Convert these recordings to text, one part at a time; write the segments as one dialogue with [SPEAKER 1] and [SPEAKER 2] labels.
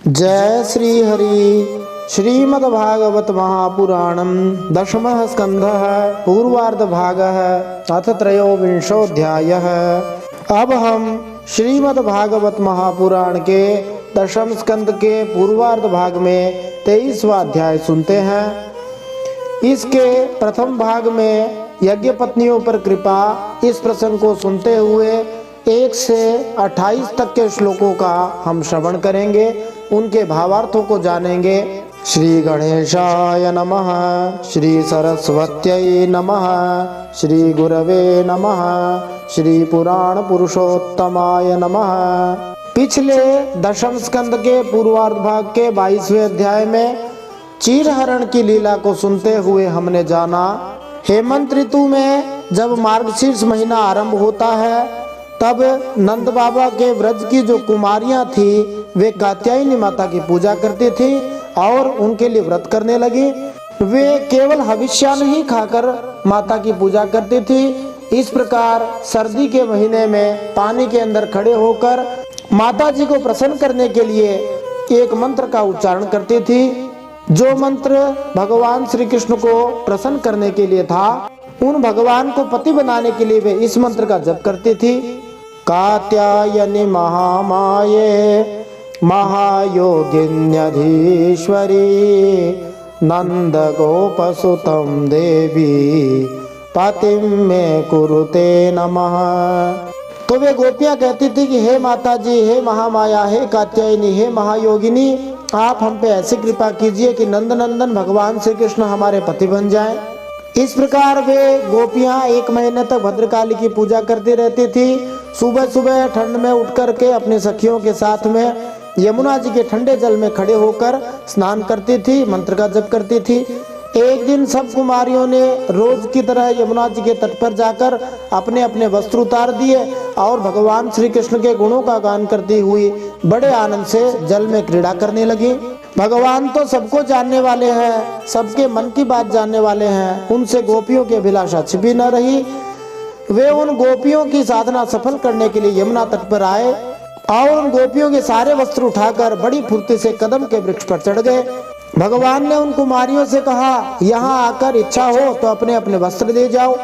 [SPEAKER 1] जय श्री हरि। श्रीमद्भागवत महापुराणम दशमः स्कंधः पूर्वार्ध भागः अथ त्रयोविंशोऽध्यायः। अब हम श्रीमद्भागवत महापुराण के दशम स्कंद के पूर्वार्ध भाग में 23वां अध्याय सुनते हैं। इसके प्रथम भाग में यज्ञ पत्नियों पर कृपा इस प्रसंग को सुनते हुए 1 से 28 तक के श्लोकों का हम श्रवण करेंगे, उनके भावार्थों को जानेंगे। श्री गणेशाय नमः, श्री सरस्वत्यै नमः, श्री गुरवे नमः, श्री पुराण पुरुषोत्तमाय नमः। पिछले दशम स्कंद के पूर्वार्ध भाग के 22वें अध्याय में चीरहरण की लीला को सुनते हुए हमने जाना, हेमंत ऋतु में जब मार्गशीर्ष महीना आरंभ होता है तब नंद बाबा के व्रज की जो कुमारियां थी वे कात्यायनी माता की पूजा करती थी और उनके लिए व्रत करने लगी। वे केवल हविष्यान्न ही खाकर माता की पूजा करती थी। इस प्रकार सर्दी के महीने में पानी के अंदर खड़े होकर माता जी को प्रसन्न करने के लिए एक मंत्र का उच्चारण करती थी, जो मंत्र भगवान श्री कृष्ण को प्रसन्न करने के लिए था। उन भगवान को पति बनाने के लिए वे इस मंत्र का जप करती थी। कात्यायनी महामाये महायोगिन्यधीश्वरी नंद गोपसुतं देवी पतिं मे कुरुते नमः। तो वे गोपियां कहती थी कि हे माता जी, हे महामाया, हे कात्यायनी, हे महायोगिनी, आप हम पे ऐसी कृपा कीजिए कि नंद नंदन भगवान श्री कृष्ण हमारे पति बन जाएं। इस प्रकार वे गोपियां 1 महीने तक भद्रकाली की पूजा करती रहती थी। सुबह सुबह ठंड में उठ करके अपने सखियों के साथ में यमुना जी के ठंडे जल में खड़े होकर स्नान करती थी, मंत्र का जप करती थी। एक दिन सब कुमारियों ने रोज की तरह यमुना जी के तट पर जाकर अपने अपने वस्त्र उतार दिए और भगवान श्री कृष्ण के गुणों का गान करती हुई बड़े आनंद से जल में क्रीड़ा करने लगी। भगवान तो सबको जानने वाले हैं, सबके मन की बात जानने वाले हैं, उनसे गोपियों की अभिलाषा छिपी न रही। वे उन गोपियों की साधना सफल करने के लिए यमुना तट पर आए और उन गोपियों के सारे वस्त्र उठाकर बड़ी फुर्ती से कदम के वृक्ष पर चढ़ गए। भगवान ने उन कुमारियों से कहा, यहाँ आकर इच्छा हो तो अपने अपने वस्त्र ले जाओ।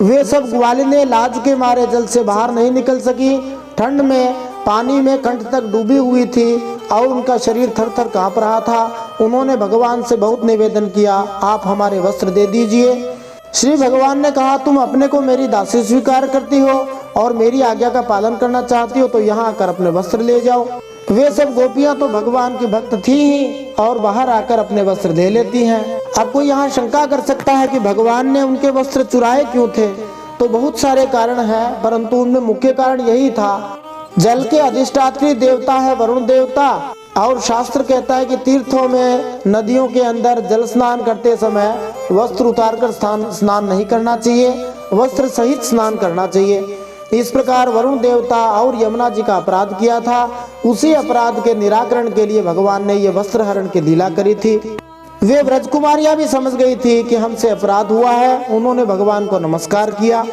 [SPEAKER 1] वे सब ग्वालिनें लाज के मारे जल से बाहर नहीं निकल सकी। ठंड में पानी में कंठ तक डूबी हुई थी और उनका शरीर थर थर कांप रहा था। उन्होंने भगवान से बहुत निवेदन किया, आप हमारे वस्त्र दे दीजिए। श्री भगवान ने कहा, तुम अपने को मेरी दासी स्वीकार करती हो और मेरी आज्ञा का पालन करना चाहती हो तो यहाँ आकर अपने वस्त्र ले जाओ। वे सब गोपियां तो भगवान की भक्त थी ही और बाहर आकर अपने वस्त्र ले लेती हैं। अब कोई यहाँ शंका कर सकता है कि भगवान ने उनके वस्त्र चुराए क्यों थे? तो बहुत सारे कारण हैं, परंतु उनमें मुख्य कारण यही था, जल के अधिष्ठात्री देवता है वरुण देवता और शास्त्र कहता है कि तीर्थों में नदियों के अंदर जल स्नान करते समय वस्त्र उतारकर स्नान नहीं करना चाहिए, वस्त्र सहित स्नान करना चाहिए। इस प्रकार वरुण देवता और यमुना जी का अपराध किया था। उसी अपराध के निराकरण के लिए भगवान ने ये वस्त्र हरण की लीला करी थी। वे व्रजकुमारियां भी समझ गई थी कि हमसे अपराध हुआ है। उन्होंने भगवान को नमस्कार किया।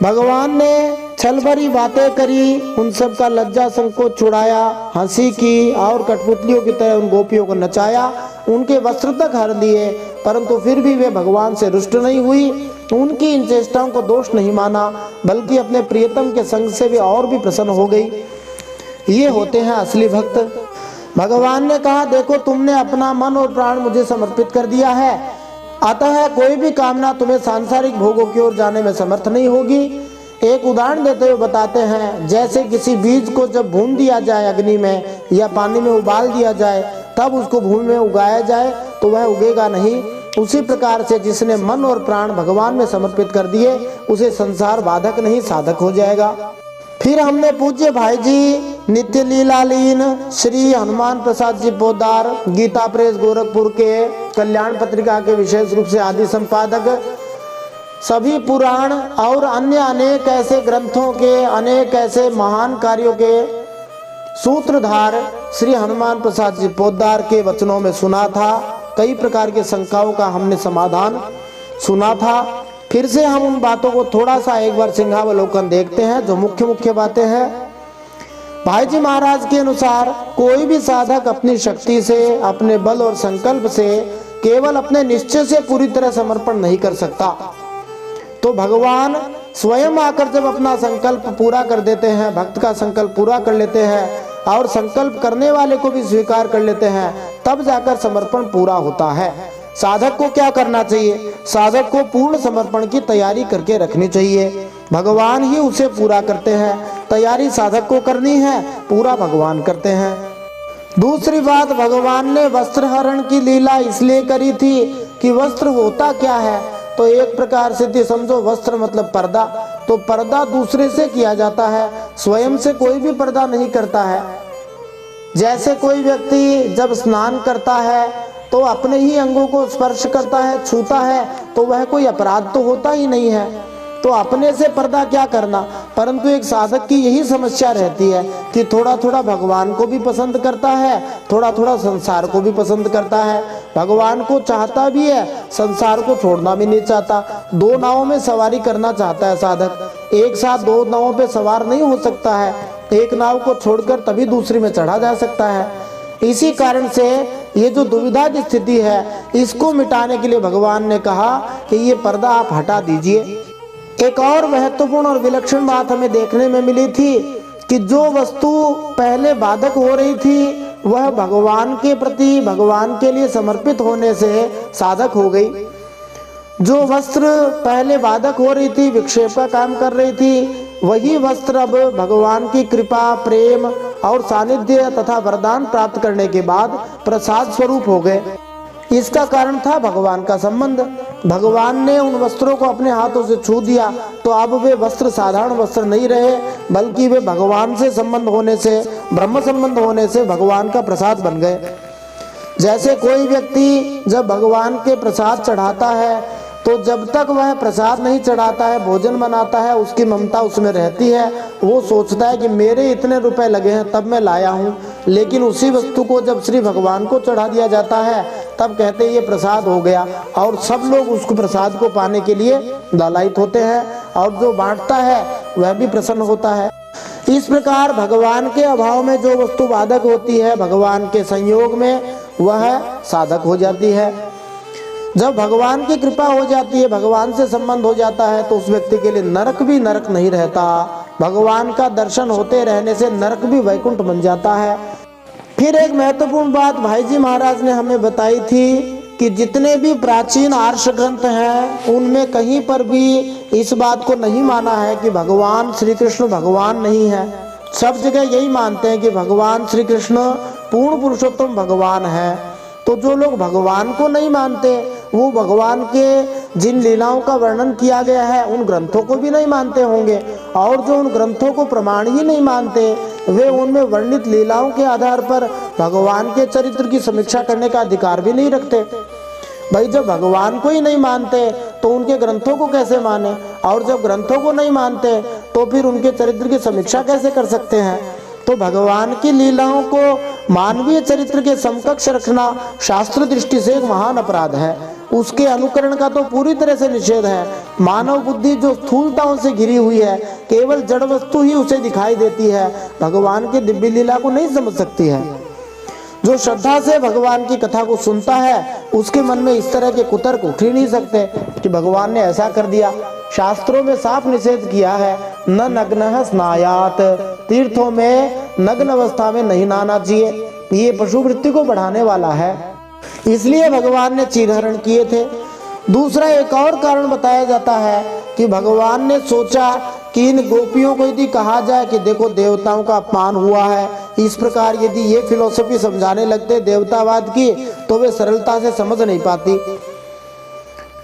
[SPEAKER 1] भगवान ने छल भरी बातें करी, उन सब का लज्जा संकोच छुड़ाया, हंसी की और कठपुतलियों की तरह उन गोपियों को नचाया, उनके वस्त्र तक हर दिए, परंतु फिर भी वे भगवान से रुष्ट नहीं हुई। उनकी इन चेष्टाओं को दोष नहीं माना, बल्कि अपने प्रियतम के संग से वे और भी प्रसन्न हो गई। ये होते हैं असली भक्त। भगवान ने कहा, देखो तुमने अपना मन और प्राण मुझे समर्पित कर दिया है, अतः कोई भी कामना तुम्हें सांसारिक भोगों की ओर जाने में समर्थ नहीं होगी। एक उदाहरण देते हुए बताते हैं, जैसे किसी बीज को जब भून दिया जाए अग्नि में या पानी में उबाल दिया जाए तब उसको भूमि में उगाया जाए तो वह उगेगा नहीं। उसी प्रकार से जिसने मन और प्राण भगवान में समर्पित कर दिए उसे संसार बाधक नहीं साधक हो जाएगा। फिर हमने पूज्य भाई जी नित्य लीलालीन श्री हनुमान प्रसाद जी पोद्दार, गीता प्रेस गोरखपुर के कल्याण पत्रिका के विशेष रूप से आदि संपादक, सभी पुराण और अन्य अनेक ऐसे ग्रंथों के अनेक ऐसे महान कार्यों के सूत्रधार श्री हनुमान प्रसाद जी पोद्दार के वचनों में सुना था। कई प्रकार के शंकाओं का हमने समाधान सुना था। फिर से हम उन बातों को थोड़ा सा एक बार सिंहावलोकन देखते हैं, जो मुख्य मुख्य बातें हैं। भाई जी महाराज के अनुसार कोई भी साधक अपनी शक्ति से, अपने बल और संकल्प से, केवल अपने निश्चय से पूरी तरह समर्पण नहीं कर सकता। तो भगवान स्वयं आकर जब अपना संकल्प पूरा कर देते हैं, भक्त का संकल्प पूरा कर लेते हैं और संकल्प करने वाले को भी स्वीकार कर लेते हैं, तब जाकर समर्पण पूरा होता है। साधक को क्या करना चाहिए? साधक को पूर्ण समर्पण की तैयारी करके रखनी चाहिए। भगवान ही उसे पूरा करते हैं। तैयारी साधक को करनी है, पूरा भगवान करते हैं। दूसरी बात, भगवान ने वस्त्र हरण की लीला इसलिए करी थी कि वस्त्र होता क्या है, तो एक प्रकार से समझो वस्त्र मतलब पर्दा। तो पर्दा दूसरे से किया जाता है, स्वयं से कोई भी पर्दा नहीं करता है। जैसे कोई व्यक्ति जब स्नान करता है तो अपने ही अंगों को स्पर्श करता है, छूता है, तो वह कोई अपराध तो होता ही नहीं है। तो अपने से पर्दा क्या करना। परंतु एक साधक की यही समस्या रहती है कि थोड़ा थोड़ा भगवान को भी पसंद करता है, थोड़ा थोड़ा संसार को भी पसंद करता है। भगवान को चाहता भी है, संसार को छोड़ना भी नहीं चाहता। दो नावों में सवारी करना चाहता है साधक। एक साथ दो नावों पे सवार नहीं हो सकता है, एक नाव को छोड़कर तभी दूसरी में चढ़ा जा सकता है। इसी कारण से ये जो दुविधा की स्थिति है, इसको मिटाने के लिए भगवान ने कहा कि ये पर्दा आप हटा दीजिए। एक और महत्वपूर्ण और विलक्षण बात हमें देखने में मिली थी कि जो वस्तु पहले बाधक हो रही थी, वह भगवान के प्रति, भगवान के लिए समर्पित होने से साधक हो गई। जो वस्त्र पहले बाधक हो रही थी, विक्षेप का काम कर रही थी, वही वस्त्र अब भगवान की कृपा, प्रेम और सानिध्य तथा वरदान प्राप्त करने के बाद प्रसाद स्वरूप हो गए। इसका कारण था भगवान का संबंध। भगवान ने उन वस्त्रों को अपने हाथों से छू दिया, तो अब वे वस्त्र साधारण वस्त्र नहीं रहे, बल्कि वे भगवान से संबंध होने से, ब्रह्म संबंध होने से भगवान का प्रसाद बन गए। जैसे कोई व्यक्ति जब भगवान के प्रसाद चढ़ाता है, तो जब तक वह प्रसाद नहीं चढ़ाता है, भोजन बनाता है, उसकी ममता उसमें रहती है। वो सोचता है कि मेरे इतने रुपए लगे हैं तब मैं लाया हूँ। लेकिन उसी वस्तु को जब श्री भगवान को चढ़ा दिया जाता है, तब कहते हैं ये प्रसाद हो गया, और सब लोग उसको प्रसाद को पाने के लिए लालायित होते हैं, और जो बांटता है वह भी प्रसन्न होता है। इस प्रकार भगवान के अभाव में जो वस्तु बाधक होती है, भगवान के संयोग में वह साधक हो जाती है। जब भगवान की कृपा हो जाती है, भगवान से संबंध हो जाता है, तो उस व्यक्ति के लिए नरक भी नरक नहीं रहता। भगवान का दर्शन होते रहने से नरक भी वैकुंठ बन जाता है। फिर एक महत्वपूर्ण बात भाई जी महाराज ने हमें बताई थी कि जितने भी प्राचीन आर्ष ग्रंथ हैं, उनमें कहीं पर भी इस बात को नहीं माना है कि भगवान श्री कृष्ण भगवान नहीं है। सब जगह यही मानते हैं कि भगवान श्री कृष्ण पूर्ण पुरुषोत्तम भगवान है। तो जो लोग भगवान को नहीं मानते, वो भगवान के जिन लीलाओं का वर्णन किया गया है उन ग्रंथों को भी नहीं मानते होंगे, और जो उन ग्रंथों को प्रमाण ही नहीं मानते, वे उनमें वर्णित लीलाओं के आधार पर भगवान के चरित्र की समीक्षा करने का अधिकार भी नहीं रखते। भाई जब भगवान को ही नहीं मानते तो उनके ग्रंथों को कैसे माने, और जब ग्रंथों को नहीं मानते तो फिर उनके चरित्र की समीक्षा कैसे कर सकते हैं। तो भगवान की लीलाओं को मानवीय चरित्र के समकक्ष रखना शास्त्र दृष्टि से एक महान अपराध है। उसके अनुकरण का तो पूरी तरह से निषेध है। मानव बुद्धि जो स्थूलताओं से घिरी हुई है, केवल जड़ वस्तु ही उसे दिखाई देती है, भगवान की दिव्य लीला को नहीं समझ सकती है। जो श्रद्धा से भगवान की कथा को सुनता है, उसके मन में इस तरह के कुतर्क उठ ही नहीं सकते कि भगवान ने ऐसा कर दिया। शास्त्रों में साफ निषेध किया है, न नग्नः स्नायात, तीर्थों में नग्न अवस्था में नहीं नहाना चाहिए। ये पशु वृत्ति को बढ़ाने वाला है, इसलिए भगवान ने चीरहरण किए थे। दूसरा एक और कारण बताया जाता है कि भगवान ने सोचा कि इन गोपियों को यदि कहा जाए कि देखो देवताओं का अपमान हुआ है, इस प्रकार यदि ये फिलॉसफी समझाने लगते देवतावाद की, तो वे सरलता से समझ नहीं पाती।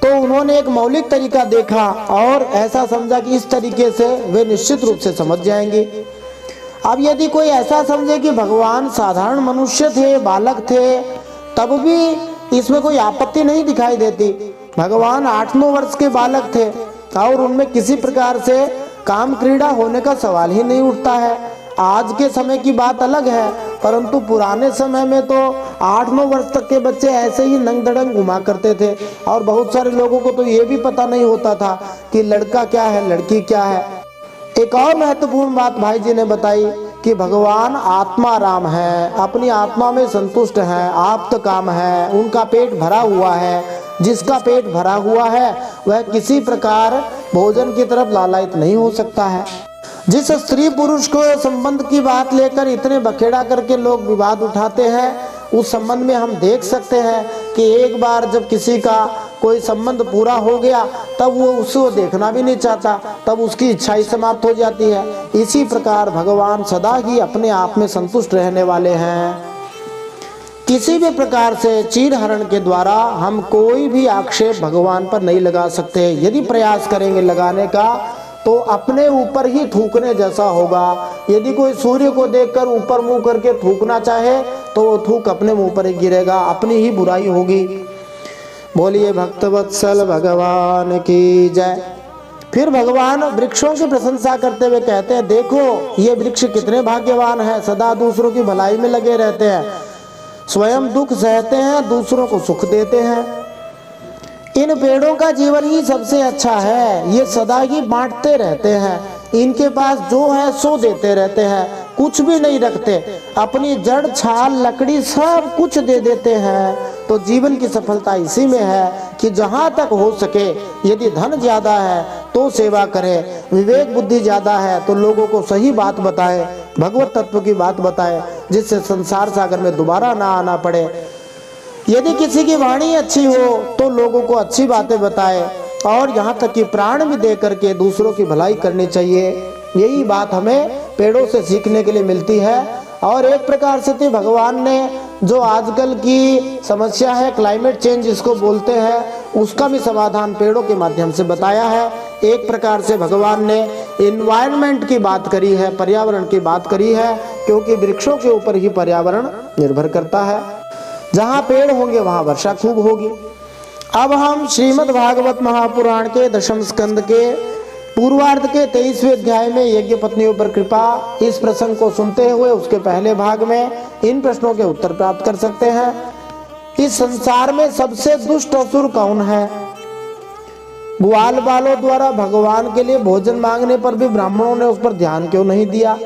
[SPEAKER 1] तो उन्होंने एक मौलिक तरीका देखा और ऐसा समझा कि इस तरीके से वे निश्चित रूप से समझ जाएंगे। अब यदि कोई ऐसा समझे कि भगवान साधारण मनुष्य थे, बालक थे, तब भी इसमें कोई आपत्ति नहीं दिखाई देती। भगवान 8-9 वर्ष के बालक थे और उनमें किसी प्रकार से काम क्रीड़ा होने का सवाल ही नहीं उठता है। आज के समय की बात अलग है, परंतु पुराने समय में तो 8-9 वर्ष तक के बच्चे ऐसे ही नंग दड़ंग घुमा करते थे, और बहुत सारे लोगों को तो ये भी पता नहीं होता था कि लड़का क्या है, लड़की क्या है। एक और महत्वपूर्ण बात भाई जी ने बताई कि भगवान आत्मा राम है, अपनी आत्मा में संतुष्ट है, आप्त काम है, उनका पेट भरा हुआ है। जिसका पेट भरा हुआ है वह किसी प्रकार भोजन की तरफ लालायित नहीं हो सकता है। जिस स्त्री पुरुष को संबंध की बात लेकर इतने बखेड़ा करके लोग विवाद उठाते हैं, उस संबंध में हम देख सकते हैं कि एक बार जब किसी का कोई संबंध पूरा हो गया तब वो उसको देखना भी नहीं चाहता, तब उसकी इच्छा ही समाप्त हो जाती है। इसी प्रकार भगवान सदा ही अपने आप में संतुष्ट रहने वाले हैं। किसी भी प्रकार से चीड़ हरण के द्वारा हम कोई भी आक्षेप भगवान पर नहीं लगा सकते। यदि प्रयास करेंगे लगाने का तो अपने ऊपर ही थूकने जैसा होगा। यदि कोई सूर्य को देखकर ऊपर मुंह करके थूकना चाहे तो वो थूक अपने मुंह पर ही गिरेगा, अपनी ही बुराई होगी। बोलिए भक्तवत्सल भगवान की जय। फिर भगवान वृक्षों की प्रशंसा करते हुए कहते हैं, देखो ये वृक्ष कितने भाग्यवान हैं, सदा दूसरों की भलाई में लगे रहते हैं, स्वयं दुख सहते हैं, दूसरों को सुख देते हैं। इन पेड़ों का जीवन ही सबसे अच्छा है, ये सदा ही बांटते रहते हैं, इनके पास जो है सो देते रहते हैं, कुछ भी नहीं रखते, अपनी जड़ छाल लकड़ी सब कुछ दे देते हैं। तो जीवन की सफलता इसी में है कि जहाँ तक हो सके, यदि धन ज्यादा है तो सेवा करें, विवेक बुद्धि ज्यादा है तो लोगों को सही बात बताए, भगवत तत्व की बात बताए, जिससे संसार सागर में दोबारा ना आना पड़े। यदि किसी की वाणी अच्छी हो तो लोगों को अच्छी बातें बताए, और यहाँ तक कि प्राण भी दे करके दूसरों की भलाई करनी चाहिए। यही बात हमें पेड़ों से सीखने के लिए मिलती है। और एक प्रकार से तो भगवान ने जो आजकल की समस्या है क्लाइमेट चेंज जिसको बोलते हैं, उसका भी समाधान पेड़ों के माध्यम से बताया है। एक प्रकार से भगवान ने इन्वायरमेंट की बात करी है, पर्यावरण की बात करी है, क्योंकि वृक्षों के ऊपर ही पर्यावरण निर्भर करता है। जहाँ पेड़ होंगे वहाँ वर्षा खूब होगी। अब हम श्रीमद् भागवत महापुराण के दशम स्कंद के पूर्वार्ध के 23वें अध्याय में यज्ञ पत्नियों पर कृपा, इस प्रसंग को सुनते हुए उसके पहले भाग में इन प्रश्नों के उत्तर प्राप्त कर सकते हैं। इस संसार में सबसे दुष्ट असुर कौन है? ग्वाल बालों द्वारा भगवान के लिए भोजन मांगने पर भी ब्राह्मणों ने उस पर ध्यान क्यों नहीं दिया?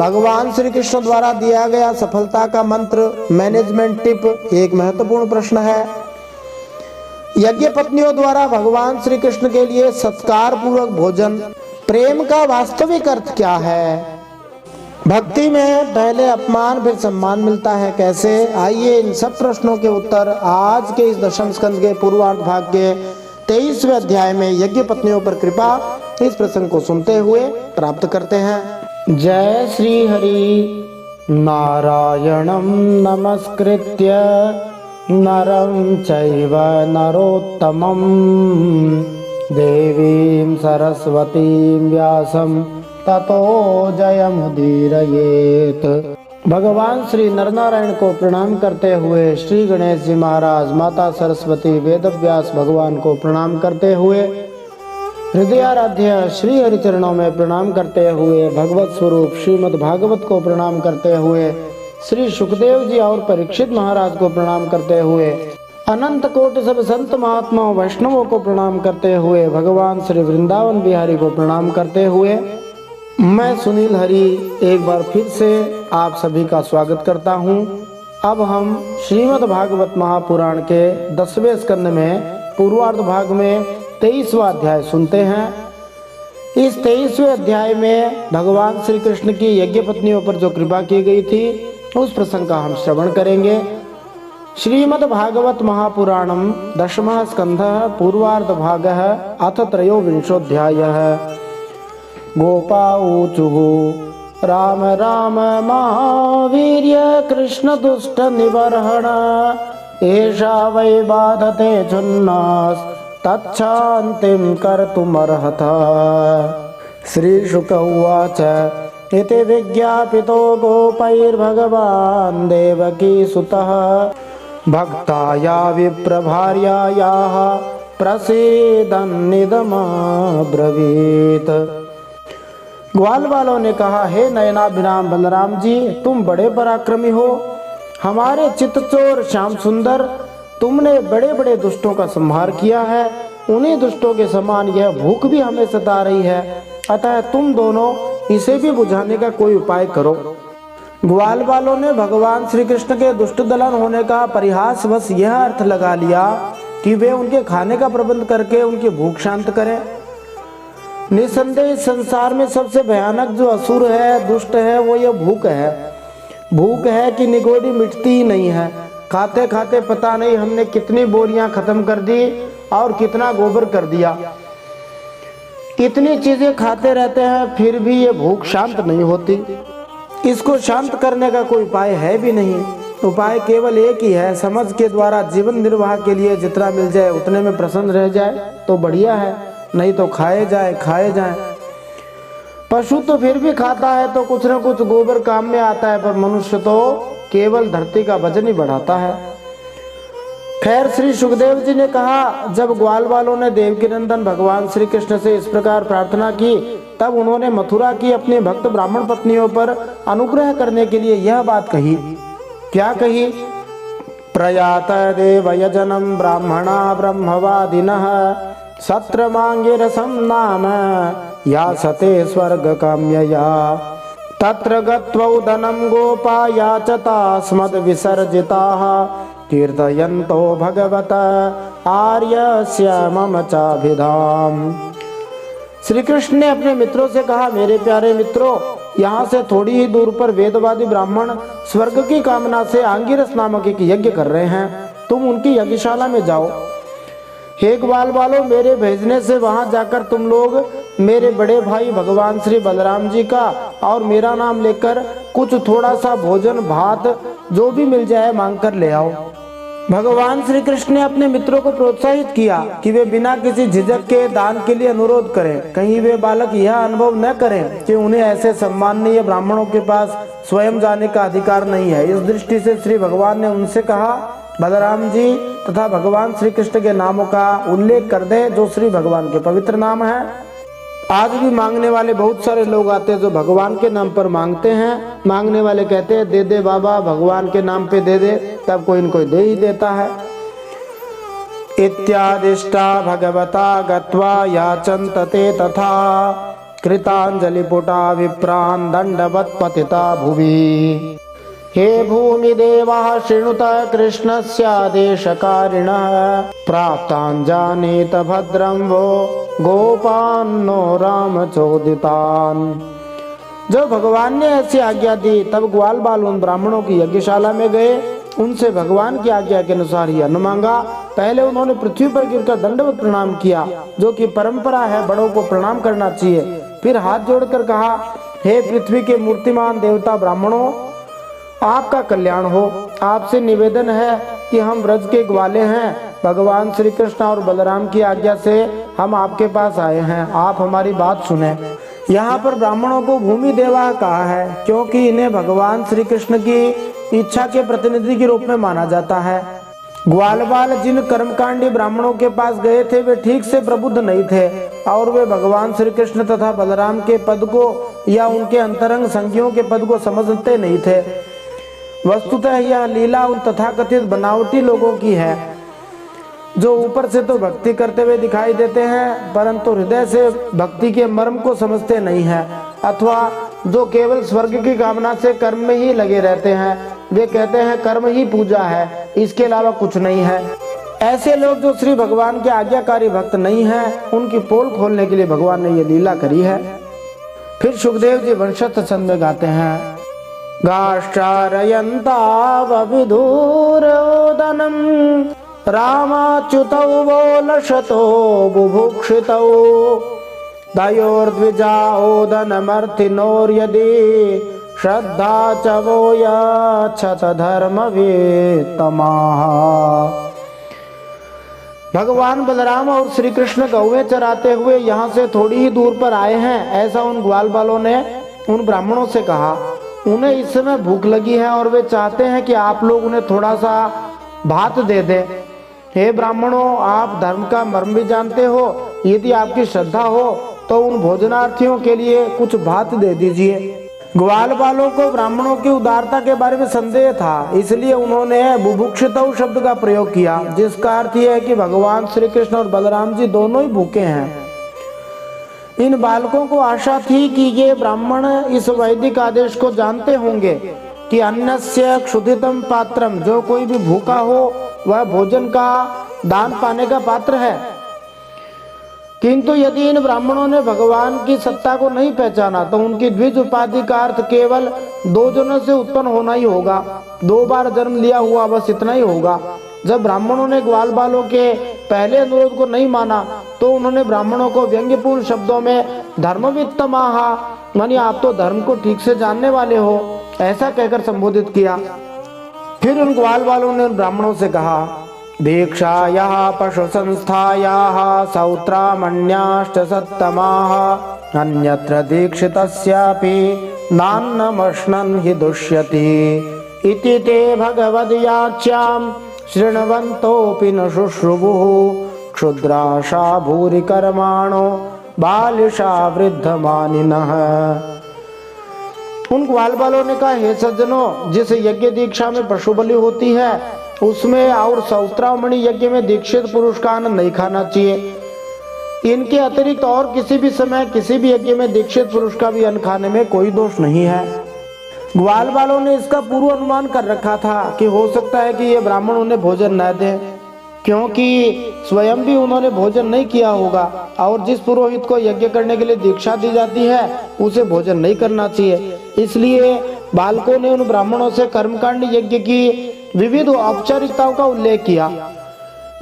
[SPEAKER 1] भगवान श्री कृष्ण द्वारा दिया गया सफलता का मंत्र, मैनेजमेंट टिप, एक महत्वपूर्ण प्रश्न है। यज्ञ पत्नियों द्वारा भगवान श्री कृष्ण के लिए सत्कार पूर्वक भोजन, प्रेम का वास्तविक अर्थ क्या है? भक्ति में पहले अपमान फिर सम्मान मिलता है, कैसे? आइए इन सब प्रश्नों के उत्तर आज के इस दशम स्कंद के पूर्वार्ध भाग के 23वें अध्याय में यज्ञ पत्नियों पर कृपा, इस प्रसंग को सुनते हुए प्राप्त करते हैं। जय श्री हरि। नारायणं नमस्कृत्य नरं चैव नरोत्तमं देवीं सरस्वतीं व्यासं ततो जयमुदीरयेत्। भगवान श्री नरनारायण को प्रणाम करते हुए, श्री गणेश जी महाराज, माता सरस्वती, वेदव्यास भगवान को प्रणाम करते हुए, हृदयाराध्य श्री हरिचरणों में प्रणाम करते हुए, भगवत स्वरूप श्रीमद् भागवत को प्रणाम करते हुए, श्री सुखदेव जी और परीक्षित महाराज को प्रणाम करते हुए, अनंत कोटि सब संत महात्माओं वैष्णवों को प्रणाम करते हुए, भगवान श्री वृंदावन बिहारी को प्रणाम करते हुए, मैं सुनील हरि एक बार फिर से आप सभी का स्वागत करता हूं। अब हम श्रीमद् भागवत महापुराण के 10वें स्कंद में पूर्वार्ध भाग में 23वां अध्याय सुनते हैं। इस 23वें अध्याय में भगवान श्री कृष्ण की यज्ञ पत्नियों पर जो कृपा की गई थी उस प्रसंग का हम श्रवण करेंगे। श्रीमद् भागवत महापुराणम 10वां स्कंधः पूर्वार्ध भागः अथ त्रयोविंशोऽध्यायः। गोपा ऊचुः राम राम महावीर्य कृष्ण दुष्ट निबर्हण एषा वै बाधते छुन्नास् तच्छान्तिं कर्तुमर्हथ। श्रीशुक उवाच इति विज्ञापितो गोपैर्भगवान् देवकीसुतः भक्ताया विप्रभार्यायाः प्रसीदन्निदमब्रवीत्। ग्वाल वालों ने कहा, हे नयनाभिराम बलराम जी, तुम बड़े पराक्रमी हो, हमारे चित्तचोर श्याम सुंदर, तुमने बड़े बड़े दुष्टों का संहार किया है, उन्हीं दुष्टों के समान यह भूख भी हमें सता रही है, अतः तुम दोनों इसे भी बुझाने का कोई उपाय करो। ग्वाल वालों ने भगवान श्री कृष्ण के दुष्ट दलन होने का परिहास बस यह अर्थ लगा लिया कि वे उनके खाने का प्रबंध करके उनकी भूख शांत करें। निसंदेह इस संसार में सबसे भयानक जो असुर है, दुष्ट है, वो ये भूख है। भूख है कि निगोड़ी मिटती ही नहीं है। खाते खाते पता नहीं हमने कितनी बोरियां खत्म कर दी और कितना गोबर कर दिया। इतनी चीजें खाते रहते हैं फिर भी ये भूख शांत नहीं होती। इसको शांत करने का कोई उपाय है भी नहीं। उपाय केवल एक ही है, समझ के द्वारा जीवन निर्वाह के लिए जितना मिल जाए उतने में प्रसन्न रह जाए तो बढ़िया है, नहीं तो खाए जाए। पशु तो फिर भी खाता है तो कुछ न कुछ गोबर काम में आता है, पर मनुष्य तो केवल धरती का वजन ही बढ़ाता है। खैर, श्री सुखदेव जी ने कहा, जब ग्वाल वालों ने देवकी नंदन भगवान श्री कृष्ण से इस प्रकार प्रार्थना की, तब उन्होंने मथुरा की अपनी भक्त ब्राह्मण पत्नियों पर अनुग्रह करने के लिए यह बात कही। क्या कही? प्रयात देव यजनम ब्राह्मणा ब्रह्मवादिनः सत्र मांगिरसम नाम यासते स्वर्ग काम्यया तत्र गत्वौदनं गोपा याचतास्मद् विसर्जिताः कीर्तयन्तो भगवत आर्यस्य मम चाभिधाम। श्री कृष्ण ने अपने मित्रों से कहा, मेरे प्यारे मित्रों, यहाँ से थोड़ी ही दूर पर वेदवादी ब्राह्मण स्वर्ग की कामना से आंगिरस नामक एक यज्ञ कर रहे हैं। तुम उनकी यज्ञशाला में जाओ। हे ग्वाल वालों, मेरे भेजने से वहां जाकर तुम लोग मेरे बड़े भाई भगवान श्री बलराम जी का और मेरा नाम लेकर कुछ थोड़ा सा भोजन भात जो भी मिल जाए मांग कर ले आओ। भगवान श्री कृष्ण ने अपने मित्रों को प्रोत्साहित किया कि वे बिना किसी झिझक के दान के लिए अनुरोध करें। कहीं वे बालक यह अनुभव न करें कि उन्हें ऐसे सम्माननीय ब्राह्मणों के पास स्वयं जाने का अधिकार नहीं है। इस दृष्टि से श्री भगवान ने उनसे कहा, बलराम जी तथा भगवान श्री कृष्ण के नामों का उल्लेख कर दें जो श्री भगवान के पवित्र नाम है। आज भी मांगने वाले बहुत सारे लोग आते हैं जो भगवान के नाम पर मांगते हैं। मांगने वाले कहते हैं, दे दे बाबा, भगवान के नाम पे दे दे, तब कोई इनको दे ही देता है। इत्यादिष्टा भगवता गत्वा याचन्त ते तथा कृतांजलि पुटा विप्रान् दंडवत् पतिता भुवि। हे भूमि देवाः शृणुत कृष्णस्यादेशकारिणः प्राप्ताञ्जानीत भद्रं वो गोपान्नो रामचोदितान्। जब भगवान ने ऐसी आज्ञा दी, तब ग्वाल बाल उन ब्राह्मणों की यज्ञशाला में गए। उनसे भगवान की आज्ञा के अनुसार ही अन्न मांगा। पहले उन्होंने पृथ्वी पर गिरकर दंडवत प्रणाम किया, जो कि परंपरा है, बड़ों को प्रणाम करना चाहिए। फिर हाथ जोड़कर कहा, हे पृथ्वी के मूर्तिमान देवता ब्राह्मणों, आपका कल्याण हो। आपसे निवेदन है कि हम व्रज के ग्वाले हैं। भगवान श्री कृष्ण और बलराम की आज्ञा से हम आपके पास आए हैं। आप हमारी बात सुने। यहाँ पर ब्राह्मणों को भूमि देवा कहा है, क्योंकि इन्हें भगवान श्री कृष्ण की इच्छा के प्रतिनिधि के रूप में माना जाता है। ग्वाल बाल जिन कर्मकांडी ब्राह्मणों के पास गए थे, वे ठीक से प्रबुद्ध नहीं थे और वे भगवान श्री कृष्ण तथा बलराम के पद को या उनके अंतरंग संगियों के पद को समझते नहीं थे। वस्तुतः यह लीला उन तथाकथित बनावटी लोगों की है, जो ऊपर से तो भक्ति करते हुए दिखाई देते हैं, परंतु हृदय से भक्ति के मर्म को समझते नहीं हैं, अथवा जो केवल स्वर्ग की कामना से कर्म में ही लगे रहते हैं। वे कहते हैं कर्म ही पूजा है, इसके अलावा कुछ नहीं है। ऐसे लोग जो श्री भगवान के आज्ञाकारी भक्त नहीं हैं, उनकी पोल खोलने के लिए भगवान ने ये लीला करी है। फिर सुखदेव जी वंशस्थ छंद में गाते हैं, गाश्चारयन्तावविधूरोदनं रामाच्युतौ वो लशतो बुभुक्षितौ दयोर्द्विजा ओदनमर्थिनोर्यदि श्रद्धा च वो यच्छत धर्मवेत्तमाः। भगवान बलराम और श्री कृष्ण गौवें चराते हुए यहाँ से थोड़ी ही दूर पर आए हैं, ऐसा उन ग्वाल बालों ने उन ब्राह्मणों से कहा। उन्हें इस समय भूख लगी है और वे चाहते हैं कि आप लोग उन्हें थोड़ा सा भात दे दें। हे ब्राह्मणों, आप धर्म का मर्म भी जानते हो। यदि आपकी श्रद्धा हो तो उन भोजनार्थियों के लिए कुछ भात दे दीजिए। ग्वाल बालों को ब्राह्मणों की उदारता के बारे में संदेह था, इसलिए उन्होंने बुभुक्षितौ शब्द का प्रयोग किया, जिसका अर्थ यह है कि भगवान श्री कृष्ण और बलराम जी दोनों ही भूखे हैं। इन बालकों को आशा थी कि ये ब्राह्मण इस वैदिक आदेश को जानते होंगे कि अन्नस्य क्षुधितम पात्रम, जो कोई भी भूखा हो वह भोजन का दान पाने का पात्र है। किंतु यदि इन ब्राह्मणों ने भगवान की सत्ता को नहीं पहचाना तो उनकी द्विज उपाधि का अर्थ केवल दो जनों से उत्पन्न होना ही होगा, 2 बार जन्म लिया हुआ, बस इतना ही होगा। जब ब्राह्मणों ने ग्वाल बालों के पहले अनुरोध को नहीं माना तो उन्होंने ब्राह्मणों को व्यंग्यपूर्ण शब्दों में धर्मवित्तमाहा, मानी आप तो धर्म को ठीक से जानने वाले हो, ऐसा कहकर संबोधित किया। फिर उन ग्वाल बालों ने उन ब्राह्मणों से कहा, दीक्षायाः पशु संस्थायाः सौत्रामण्याश्च सत्तमाः अन्यत्र दीक्षितस्यापि नान्नमश्नन् हि दुष्यति इति ते भगवद्याच्यां शृण्वन्तोऽपि न शुश्रुवुः क्षुद्राशा भूरि कर्माणो बालिशा वृद्धमानिनः। उन ग्वाल बालों ने कहा, हे सज्जनों, जिस यज्ञ दीक्षा में पशु बलि होती है उसमें और सौत्रामणि यज्ञ में दीक्षित पुरुष का अन्न नहीं खाना चाहिए। इनके अतिरिक्त और किसी भी समय किसी भी यज्ञ में दीक्षित पुरुष का भी अन्न खाने में कोई दोष नहीं है। ग्वाल बालों ने इसका पूर्व अनुमान कर रखा था कि हो सकता है कि ये ब्राह्मण उन्हें भोजन न दें, क्योंकि स्वयं भी उन्होंने भोजन नहीं किया होगा और जिस पुरोहित को यज्ञ करने के लिए दीक्षा दी जाती है उसे भोजन नहीं करना चाहिए। इसलिए बालकों ने उन ब्राह्मणों से कर्मकांड यज्ञ की विविध औपचारिकताओं का उल्लेख किया।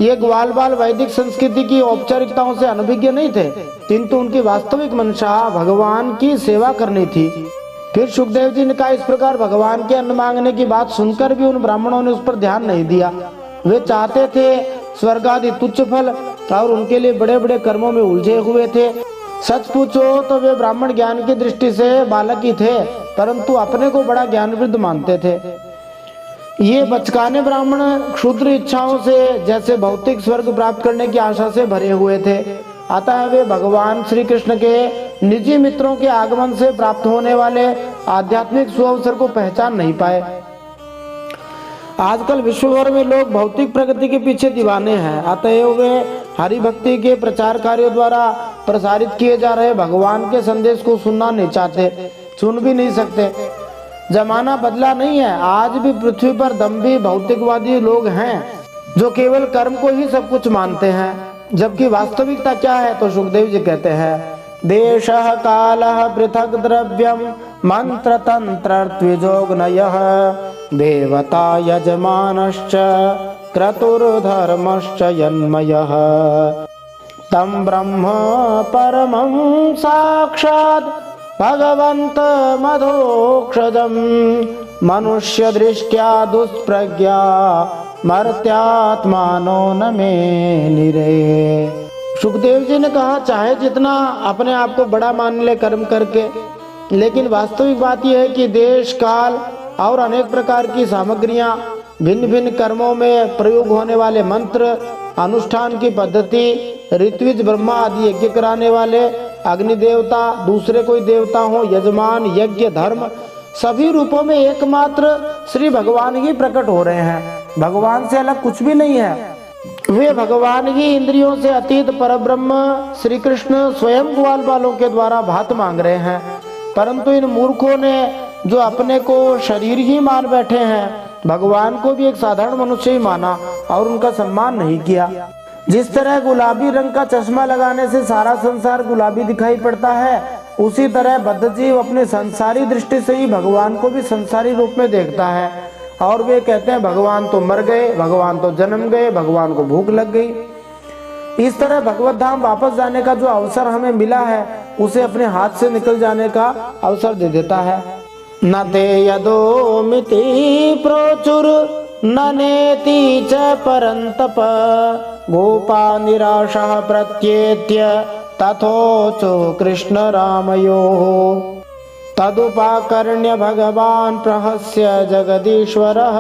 [SPEAKER 1] ये ग्वाल बाल वैदिक संस्कृति की औपचारिकताओं से अनभिज्ञ नहीं थे, किंतु उनकी वास्तविक मंशा भगवान की सेवा करनी थी। फिर सुखदेव जी ने कहा, इस प्रकार भगवान के अन्न मांगने की बात सुनकर भी उन ब्राह्मणों ने उस पर ध्यान नहीं दिया। वे चाहते थे स्वर्ग आदि तुच्छ फल और उनके लिए बड़े बड़े कर्मों में उलझे हुए थे। सच पूछो तो वे ब्राह्मण ज्ञान की दृष्टि से बालक ही थे, परंतु अपने को बड़ा ज्ञानवृद्ध मानते थे। ये बचकाने ब्राह्मण क्षुद्र इच्छाओं से जैसे भौतिक स्वर्ग प्राप्त करने की आशा से भरे हुए थे, अतः वे भगवान श्री कृष्ण के निजी मित्रों के आगमन से प्राप्त होने वाले आध्यात्मिक सुअवसर को पहचान नहीं पाए। आजकल विश्व भर में लोग भौतिक प्रगति के पीछे दीवाने हैं, अतएव वे हरि भक्ति के प्रचार कार्यों द्वारा प्रसारित किए जा रहे भगवान के संदेश को सुनना नहीं चाहते, सुन भी नहीं सकते। जमाना बदला नहीं है, आज भी पृथ्वी पर दम्भी भौतिकवादी लोग हैं जो केवल कर्म को ही सब कुछ मानते हैं, जबकि वास्तविकता क्या है तो सुखदेव जी कहते हैं, देशः कालः पृथक द्रव्यम मंत्र तंत्र त्विजोग्नयः देवता यजमानश्च क्रतुर्धर्मश्च यन्मयः तं ब्रह्म परमं साक्षात् भगवन्त मधोक्षजं मनुष्य दृष्ट्या दुष्प्रज्ञा मर्त्यात्मानो न मे निरे। सुखदेव जी ने कहा, चाहे जितना अपने आप को बड़ा मान ले कर्म करके, लेकिन वास्तविक बात यह है कि देश काल और अनेक प्रकार की सामग्रियां, भिन्न भिन्न कर्मों में प्रयोग होने वाले मंत्र, अनुष्ठान की पद्धति, ऋत्विज ब्रह्मा आदि यज्ञ कराने वाले, अग्नि देवता, दूसरे कोई देवता हो, यजमान, यज्ञ, धर्म, सभी रूपों में एकमात्र श्री भगवान ही प्रकट हो रहे हैं। भगवान से अलग कुछ भी नहीं है। वे भगवान ही इंद्रियों से अतीत परब्रह्म श्री कृष्ण स्वयं ग्वाल बालों के द्वारा भात मांग रहे हैं, परंतु इन मूर्खों ने जो अपने को शरीर ही मान बैठे हैं, भगवान को भी एक साधारण मनुष्य ही माना और उनका सम्मान नहीं किया। जिस तरह गुलाबी रंग का चश्मा लगाने से सारा संसार गुलाबी दिखाई पड़ता है, उसी तरह बद्धजीव अपने संसारी दृष्टि से ही भगवान को भी संसारी रूप में देखता है और वे कहते हैं भगवान तो मर गए, भगवान तो जन्म गए, भगवान को भूख लग गई। इस तरह भगवत धाम वापस जाने का जो अवसर हमें मिला है उसे अपने हाथ से निकल जाने का अवसर दे देता है। न ते यदो मिति प्रोचुर न नेति च परन्तप गोपा निराशः प्रत्येत्य तथोचो कृष्ण रामयोः तदुपाकर्ण्य भगवान प्रहस्य जगदीश्वरः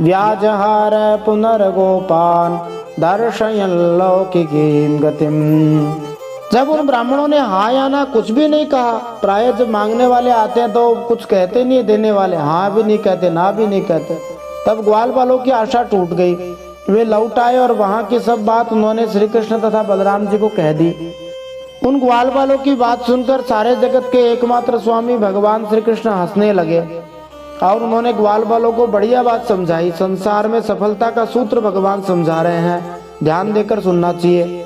[SPEAKER 1] व्याजहार पुनर्गोपान दर्शयन् लौकिकीं गतिम्। जब उन ब्राह्मणों ने हाँ या ना कुछ भी नहीं कहा, प्राय जब मांगने वाले आते हैं तो कुछ कहते नहीं, देने वाले हाँ भी नहीं कहते, ना भी नहीं कहते, तब ग्वाल बालों की आशा टूट गई। वे लौट आए और वहाँ की सब बात उन्होंने श्री कृष्ण तथा बलराम जी को कह दी। उन ग्वाल वालों की बात सुनकर सारे जगत के एकमात्र स्वामी भगवान श्री कृष्ण हंसने लगे और उन्होंने ग्वाल वालों को बढ़िया बात समझाई। संसार में सफलता का सूत्र भगवान समझा रहे हैं, ध्यान देकर सुनना चाहिए।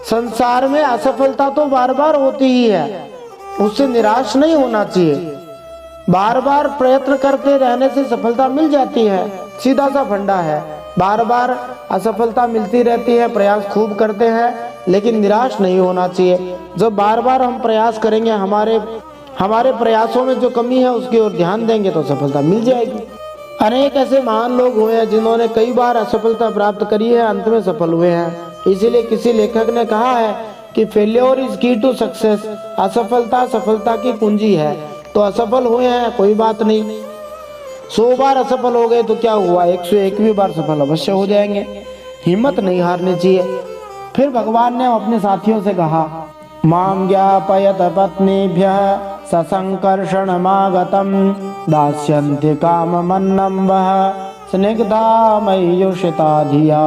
[SPEAKER 1] संसार में असफलता तो बार बार होती ही है, उससे निराश नहीं होना चाहिए। बार बार प्रयत्न करते रहने से सफलता मिल जाती है, सीधा सा फंडा है। बार बार असफलता मिलती रहती है, प्रयास खूब करते हैं लेकिन निराश नहीं होना चाहिए। जब बार बार हम प्रयास करेंगे, हमारे प्रयासों में जो कमी है उसकी ओर ध्यान देंगे तो सफलता मिल जाएगी। अनेक ऐसे महान लोग हुए हैं जिन्होंने कई बार असफलता प्राप्त करी है, अंत में सफल हुए हैं। इसीलिए किसी लेखक ने कहा है कि फेल्योर इज की टू सक्सेस, असफलता सफलता की कुंजी है। तो असफल हुए हैं, कोई बात नहीं, 100 बार असफल हो गए तो क्या हुआ, 101वीं बार सफल अवश्य हो जाएंगे। हिम्मत नहीं हारनी चाहिए। फिर भगवान ने अपने साथियों से कहा, माम ज्ञापयत पत्नीभ्यः ससंकर्षणमागतम् दास्यन्ति काममन्नं वः स्निग्धा मय्युषिता धिया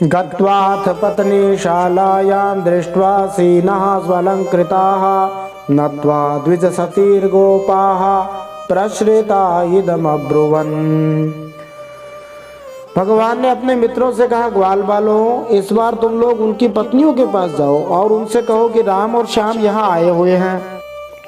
[SPEAKER 1] गत्वाथ पत्नीशालायां दृष्ट्वा सीनः स्वलङ्कृताः नत्वा द्विजसतीर्गोपाः प्रश्रिता इदमब्रुवन्। भगवान ने अपने मित्रों से कहा, ग्वाल वालों, इस बार तुम लोग उनकी पत्नियों के पास जाओ और उनसे कहो कि राम और श्याम यहाँ आए हुए हैं।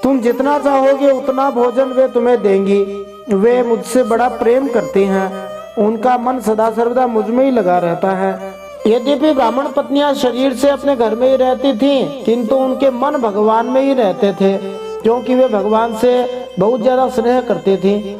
[SPEAKER 1] तुम जितना चाहोगे उतना भोजन वे तुम्हें देंगी। वे मुझसे बड़ा प्रेम करती हैं, उनका मन सदा सर्वदा मुझ में ही लगा रहता है। यद्यपि ब्राह्मण पत्नियां शरीर से अपने घर में ही रहती थीं, किंतु उनके मन भगवान में ही रहते थे, क्योंकि वे भगवान से बहुत ज्यादा स्नेह करती थीं।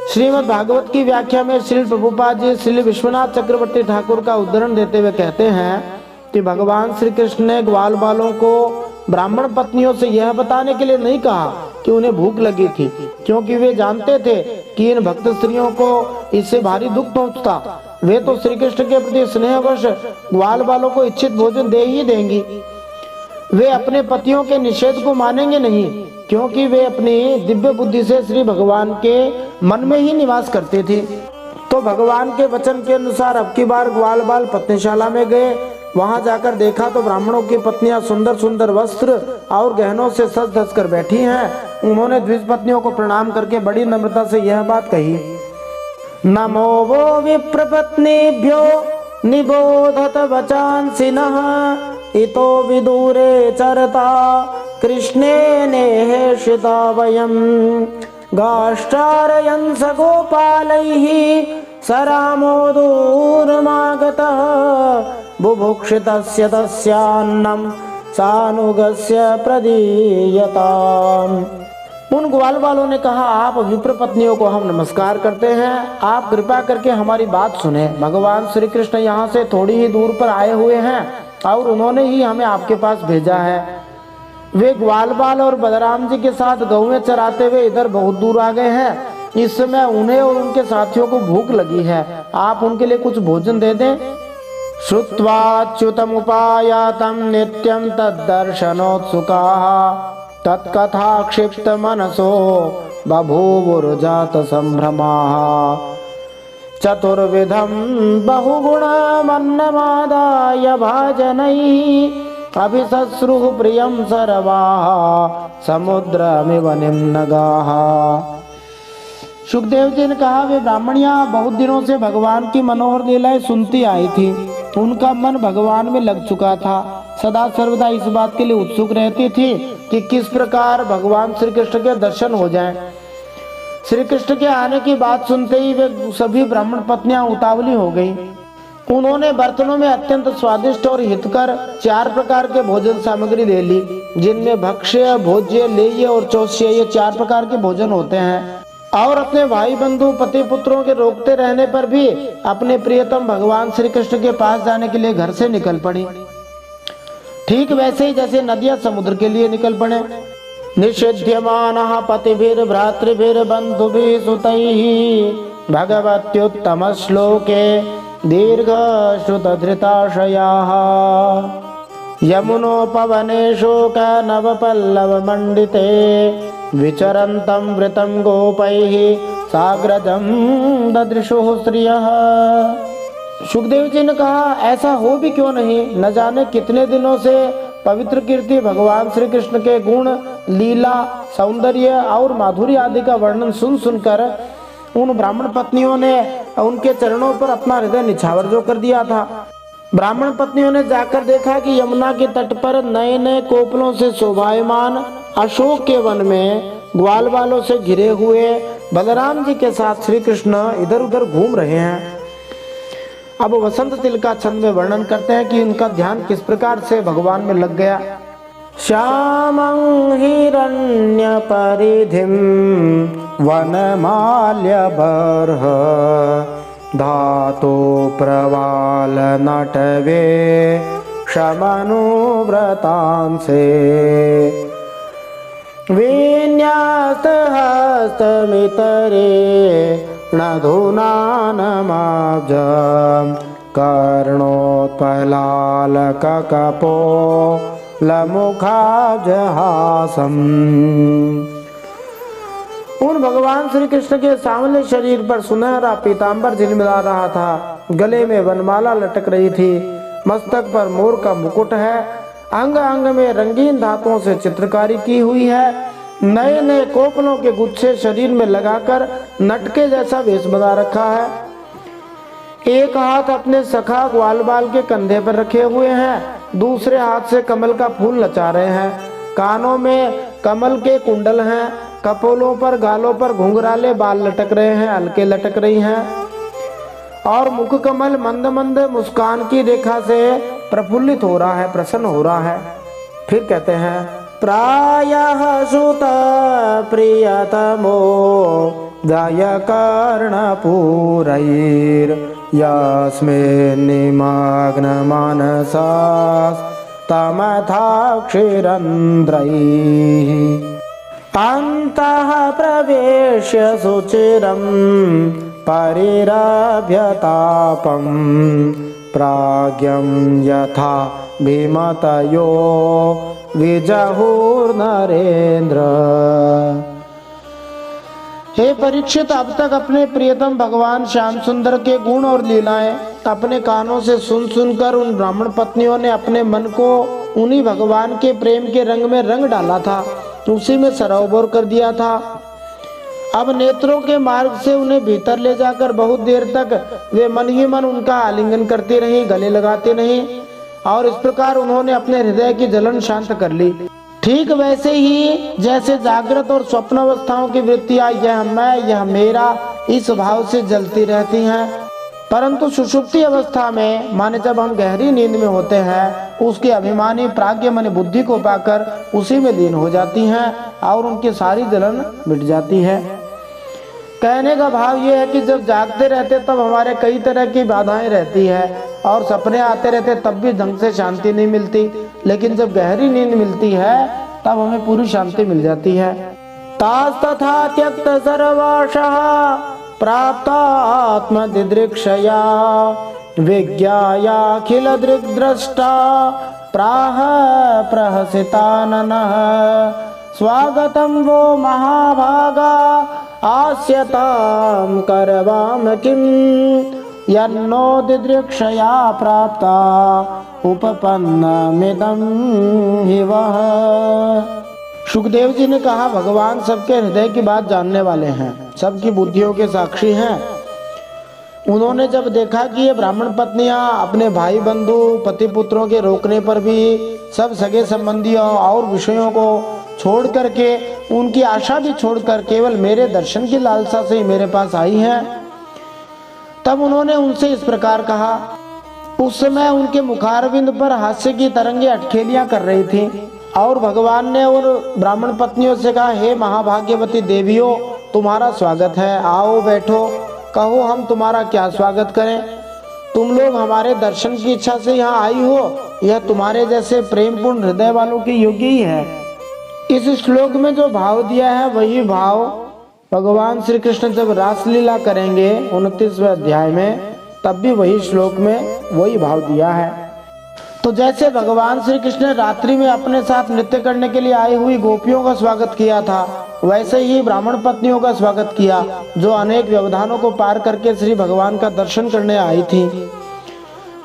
[SPEAKER 1] श्रीमद् भागवत की व्याख्या में श्री प्रभुपाद जी श्री विश्वनाथ चक्रवर्ती ठाकुर का उदाहरण देते हुए कहते हैं कि भगवान श्री कृष्ण ने ग्वाल बालों को ब्राह्मण पत्नियों से यह बताने के लिए नहीं कहा कि उन्हें भूख लगी थी, क्योंकि वे जानते थे कि इन भक्त स्त्रियों को इससे भारी दुख पहुंचता। वे तो श्री कृष्ण के प्रति स्नेहवश ग्वाल बालों को इच्छित भोजन दे ही देंगी। वे अपने पतियों के निषेध को मानेंगे नहीं, क्योंकि वे अपनी दिव्य बुद्धि से श्री भगवान के मन में ही निवास करते थे। तो भगवान के वचन के अनुसार अब की बार ग्वाल बाल पत्नीशाला में गए। वहां जाकर देखा तो ब्राह्मणों की पत्नियां सुंदर सुंदर वस्त्र और गहनों से सज धज कर बैठी हैं। उन्होंने द्विज पत्नियों को प्रणाम करके बड़ी नम्रता से यह बात कही, नमो वो विप्रपत्नीभ्यो निबोधत वचांसिनः इतो विदूरे चरता कृष्णेने शिता वयं गाष्ट्रारयन् स गोपालैः सरामो दूरमागतः बुभुक्षितस्य तस्यान्नं सानुगस्य प्रदीयताम्। उन ग्वाल वालों ने कहा, आप विप्र पत्नियों को हम नमस्कार करते हैं, आप कृपा करके हमारी बात सुने। भगवान श्री कृष्ण यहाँ से थोड़ी ही दूर पर आए हुए हैं और उन्होंने ही हमें आपके पास भेजा है। वे ग्वाल बाल और बलराम जी के साथ गौएं चराते हुए इधर बहुत दूर आ गए हैं। इस समय उन्हें और उनके साथियों को भूख लगी है, आप उनके लिए कुछ भोजन दे दें। श्रुत्वाच्युतमुपायातं नित्यं तद्दर्शनोत्सुकाः तत्कथा क्षिप्त मनसो बभूवुर्जात संभ्रमाः चतुर्विधं बहुगुणमन्नमादाय भाजनैः अभिसस्रुः प्रियं सर्वाः समुद्रमिव निम्नगाः। सुखदेव जी ने कहा, वे ब्राह्मणियां बहुत दिनों से भगवान की मनोहर लीलाएं सुनती आई थी। उनका मन भगवान में लग चुका था, सदा सर्वदा इस बात के लिए उत्सुक रहती थी कि किस प्रकार भगवान श्री कृष्ण के दर्शन हो जाएं। श्री कृष्ण के आने की बात सुनते ही वे सभी ब्राह्मण पत्नियां उतावली हो गईं। उन्होंने बर्तनों में अत्यंत स्वादिष्ट और हितकर 4 प्रकार के भोजन सामग्री ले ली, जिनमें भक्ष्य, भोज्य, लेह्य और चोष्य, ये 4 प्रकार के भोजन होते हैं। और अपने भाई बंधु पति पुत्रों के रोकते रहने पर भी अपने प्रियतम भगवान श्री कृष्ण के पास जाने के लिए घर से निकल पड़ी, ठीक वैसे ही जैसे नदियां समुद्र के लिए निकल पड़े। निषिध्यमानः पतिभिर्भ्रातृभिर्बन्धुभिः सुतैः भगवत्युत्तम श्लोके दीर्घश्रुतधृताशयाः यमुनोपवने शोकनवपल्लवमण्डिते विचरन्तं वृतं गोपैः साग्रजं ददृशुः श्रियः। सुखदेव जी ने कहा, ऐसा हो भी क्यों नहीं, न जाने कितने दिनों से पवित्र कीर्ति भगवान श्री कृष्ण के गुण, लीला, सौंदर्य और माधुरी आदि का वर्णन सुन सुनकर उन ब्राह्मण पत्नियों ने उनके चरणों पर अपना हृदय निछावर जो कर दिया था। ब्राह्मण पत्नियों ने जाकर देखा कि यमुना के तट पर नए नए कोपलों से शोभायमान अशोक के वन में ग्वाल बालों से घिरे हुए बलराम जी के साथ श्री कृष्ण इधर उधर घूम रहे हैं। अब वसंत तिलका छंद में वर्णन करते हैं कि उनका ध्यान किस प्रकार से भगवान में लग गया। श्यामं हिरण्य परिधिम वनमाल्य बर्ह धातु प्रवाल नटवे शमनुव्रतांसे विन्यास्त हस्तमितरे नधुनानमाब्जं कर्णोत्पलालककपो लमुखाब्जहासम्। उन भगवान श्री कृष्ण के सांवले शरीर पर सुनहरा पीतांबर झिलमिला रहा था, गले में वनमाला लटक रही थी, मस्तक पर मोर का मुकुट है, अंग अंग में रंगीन धातुओं से चित्रकारी की हुई है, नए नए कोपलों के गुच्छे शरीर में लगाकर नटके जैसा वेश बना रखा है। एक हाथ अपने सखा ग्वाल बाल के कंधे पर रखे हुए हैं, दूसरे हाथ से कमल का फूल नचा रहे हैं, कानों में कमल के कुंडल हैं, कपोलों पर गालों पर घुंघराले बाल लटक रहे हैं, हल्के लटक रही हैं, और मुख कमल मंद मंद मुस्कान की रेखा से प्रफुल्लित हो रहा है, प्रसन्न हो रहा है। फिर कहते हैं, प्रायः सुत प्रियतमो दय कर्णपूरैर् यस्मिन्निमग्न मनसास्तमथाक्षिरन्ध्रैः अन्तः प्रवेश्य सुचिरं परिरभ्यतापं प्राज्ञं यथा भीमतयो विजहुर्नरेन्द्र। हे परीक्षित, अब तक अपने प्रियतम भगवान श्याम सुंदर के गुण और लीलाएं अपने कानों से सुन सुनकर उन ब्राह्मण पत्नियों ने अपने मन को उन्हीं भगवान के प्रेम के रंग में रंग डाला था, उसी में सरोवर कर दिया था। अब नेत्रों के मार्ग से उन्हें भीतर ले जाकर बहुत देर तक वे मन ही मन उनका आलिंगन करती रही, गले लगाते नहीं, और इस प्रकार उन्होंने अपने हृदय की जलन शांत कर ली। ठीक वैसे ही जैसे जागृत और स्वप्न अवस्थाओं की वृत्तियां यह मैं, यह मेरा, इस भाव से जलती रहती हैं, परंतु सुषुप्ति अवस्था में, माने जब हम गहरी नींद में होते हैं, उसकी अभिमानी प्राज्ञ मन बुद्धि को पाकर उसी में लीन हो जाती हैं और उनकी सारी जलन मिट जाती है। कहने का भाव यह है कि जब जागते रहते तब हमारे कई तरह की बाधाएं रहती है और सपने आते रहते तब भी ढंग से शांति नहीं मिलती, लेकिन जब गहरी नींद मिलती है तब हमें पूरी शांति मिल जाती है। तास्तथा त्यक्त सर्वाशः प्राप्तात्मदिदृक्षया विज्ञायाखिल दृग्द्रष्टा प्राह प्रहसिताननः स्वागतं वो महाभागा आस्यतां करवाम किं यन्नो दिदृक्षया प्राप्ता उपपन्नमिदं हि वः। सुखदेव जी ने कहा, भगवान सबके हृदय की बात जानने वाले हैं, सबकी बुद्धियों के साक्षी हैं। उन्होंने जब देखा कि ये ब्राह्मण पत्नियां अपने भाई बंधु पति पुत्रों के रोकने पर भी सब सगे संबंधियों और विषयों को छोड़ करके, उनकी आशा भी छोड़कर केवल मेरे दर्शन की लालसा से ही मेरे पास आई हैं, तब उन्होंने उनसे इस प्रकार कहा। उस समय उनके मुखारविंद पर हास्य की तरंगे अटखेलियां कर रही थीं और भगवान ने उन ब्राह्मण पत्नियों से कहा, हे महाभाग्यवती देवियों, तुम्हारा स्वागत है, आओ बैठो, कहो हम तुम्हारा क्या स्वागत करें। तुम लोग हमारे दर्शन की इच्छा से यहाँ आई हो, यह तुम्हारे जैसे प्रेमपूर्ण हृदय वालों के योग्य ही है। इस श्लोक में जो भाव दिया है वही भाव भगवान श्री कृष्ण जब रासलीला करेंगे 29वें अध्याय में, तब भी वही श्लोक में वही भाव दिया है। तो जैसे भगवान श्री कृष्ण ने रात्रि में अपने साथ नृत्य करने के लिए आई हुई गोपियों का स्वागत किया था, वैसे ही ब्राह्मण पत्नियों का स्वागत किया जो अनेक व्यवधानों को पार करके श्री भगवान का दर्शन करने आई थी।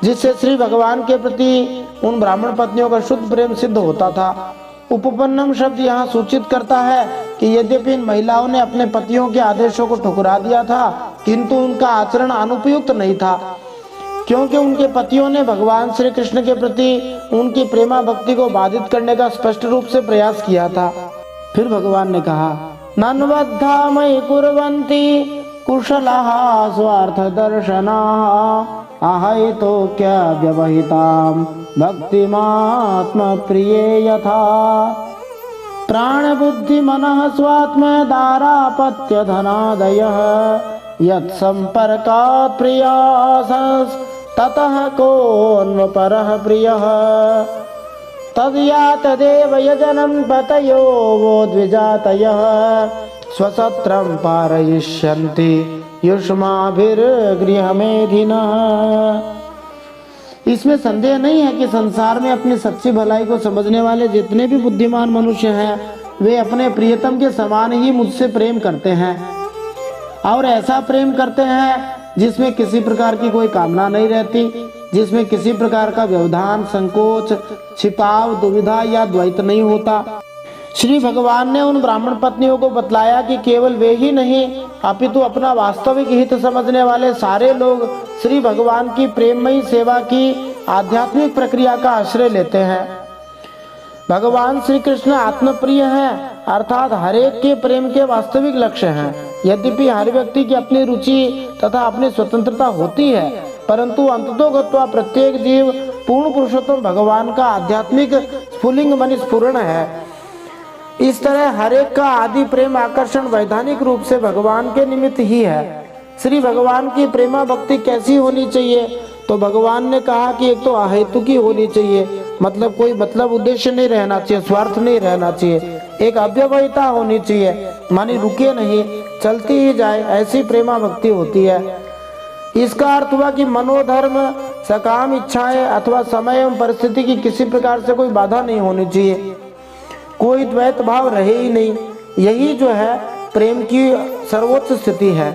[SPEAKER 1] जिससे श्री भगवान के प्रति उन ब्राह्मण पत्नियों का शुद्ध प्रेम सिद्ध होता था। उपपन्नम शब्द यहाँ सूचित करता है कि यद्यपि इन महिलाओं ने अपने पतियों के आदेशों को ठुकरा दिया था, किंतु उनका आचरण अनुपयुक्त नहीं था, क्योंकि उनके पतियों ने भगवान श्री कृष्ण के प्रति उनकी प्रेमा भक्ति को बाधित करने का स्पष्ट रूप से प्रयास किया था। फिर भगवान ने कहा, नन्वद्धा मयि कुर्वन्ति कुशलाः स्वार्थ दर्शनाः अहैतो क्या व्यवहितां भक्तिमात्म प्रिये यथा प्राण बुद्धि मनः स्वात्म दारापत्य धनादयः यत्संपर्कात् प्रियासस् ततः कोऽन्वपरः प्रियः तद्या तदेव यजनं पतयो वो द्विजातयः स्वसत्रं पारयिष्यन्ति युष्माभिर्गृहमेधिनः। इसमें संदेह नहीं है कि संसार में अपनी सच्ची भलाई को समझने वाले जितने भी बुद्धिमान मनुष्य हैं, वे अपने प्रियतम के समान ही मुझसे प्रेम करते हैं, और ऐसा प्रेम करते हैं जिसमें किसी प्रकार की कोई कामना नहीं रहती, जिसमें किसी प्रकार का व्यवधान, संकोच, छिपाव, दुविधा या द्वैत नहीं होता। श्री भगवान ने उन ब्राह्मण पत्नियों को बतलाया कि केवल वे ही नहीं, अपितु अपना वास्तविक हित समझने वाले सारे लोग श्री भगवान की प्रेममयी सेवा की आध्यात्मिक प्रक्रिया का आश्रय लेते हैं। भगवान श्री कृष्ण आत्मप्रिय हैं, अर्थात हरेक के प्रेम के वास्तविक लक्ष्य हैं। यद्यपि हर व्यक्ति की अपनी रुचि तथा अपनी स्वतंत्रता होती है, परंतु अंततोगत्वा प्रत्येक जीव पूर्ण पुरुषोत्तम भगवान का आध्यात्मिक स्फुलिंग मन स्फुरण है। इस तरह हरेक का आदि प्रेम आकर्षण वैधानिक रूप से भगवान के निमित्त ही है। श्री भगवान की प्रेमा भक्ति कैसी होनी चाहिए? तो भगवान ने कहा कि एक तो अहेतुकी होनी चाहिए, मतलब कोई मतलब उद्देश्य नहीं रहना चाहिए, स्वार्थ नहीं रहना चाहिए। एक अव्यवहिता होनी चाहिए, मानी रुके नहीं, चलती ही जाए, ऐसी प्रेमा भक्ति होती है। इसका अर्थ हुआ कि मनोधर्म, सकाम इच्छाएं अथवा समय एवं परिस्थिति की किसी प्रकार से कोई बाधा नहीं होनी चाहिए, कोई द्वैत भाव रहे ही नहीं। यही जो है प्रेम की सर्वोच्च स्थिति है।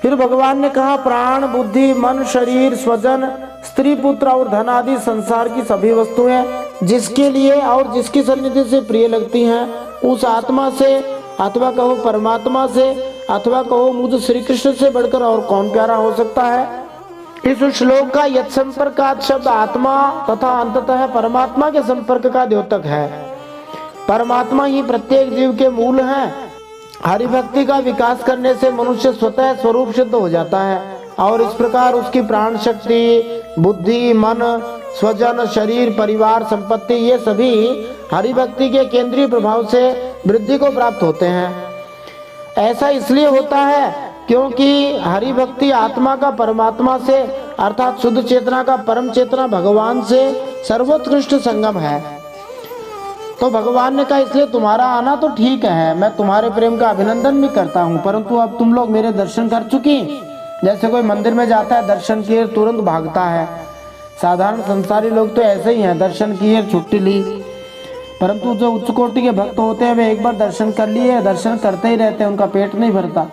[SPEAKER 1] फिर भगवान ने कहा, प्राण, बुद्धि, मन, शरीर, स्वजन, स्त्री, पुत्र और धन आदि संसार की सभी वस्तुएं जिसके लिए और जिसकी सन्निधि से प्रिय लगती हैं, उस आत्मा से अथवा कहो परमात्मा से अथवा कहो मुझ श्री कृष्ण से बढ़कर और कौन प्यारा हो सकता है। इस श्लोक का यत् संपर्कात् शब्द आत्मा तथा अंततः परमात्मा के संपर्क का द्योतक है। परमात्मा ही प्रत्येक जीव के मूल है। हरिभक्ति का विकास करने से मनुष्य स्वतः स्वरूप सिद्ध हो जाता है, और इस प्रकार उसकी प्राण शक्ति, बुद्धि, मन, स्वजन, शरीर, परिवार, संपत्ति, ये सभी हरिभक्ति के केंद्रीय प्रभाव से वृद्धि को प्राप्त होते हैं। ऐसा इसलिए होता है क्योंकि हरिभक्ति आत्मा का परमात्मा से अर्थात शुद्ध चेतना का परम चेतना भगवान से सर्वोत्कृष्ट संगम है। तो भगवान ने कहा, इसलिए तुम्हारा आना तो ठीक है, मैं तुम्हारे प्रेम का अभिनंदन भी करता हूँ, परंतु अब तुम लोग मेरे दर्शन कर चुकी। जैसे कोई मंदिर में जाता है, दर्शन किए तुरंत भागता है। साधारण संसारी लोग तो ऐसे ही हैं, दर्शन किए छुट्टी ली। परंतु जो उच्च कोटि के भक्त होते हैं, वे एक बार दर्शन कर लिए, दर्शन करते ही रहते हैं, उनका पेट नहीं भरता।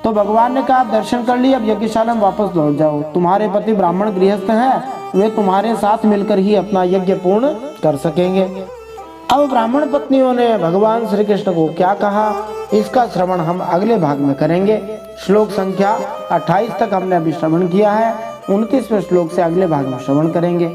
[SPEAKER 1] तो भगवान ने कहा, आप दर्शन कर लिए, अब यज्ञशाला में वापस लौट जाओ। तुम्हारे पति ब्राह्मण गृहस्थ हैं, वे तुम्हारे साथ मिलकर ही अपना यज्ञ पूर्ण कर सकेंगे। अब ब्राह्मण पत्नियों ने भगवान श्री कृष्ण को क्या कहा, इसका श्रवण हम अगले भाग में करेंगे। श्लोक संख्या 28 तक हमने अभी श्रवण किया है, 29वें श्लोक से अगले भाग में श्रवण करेंगे।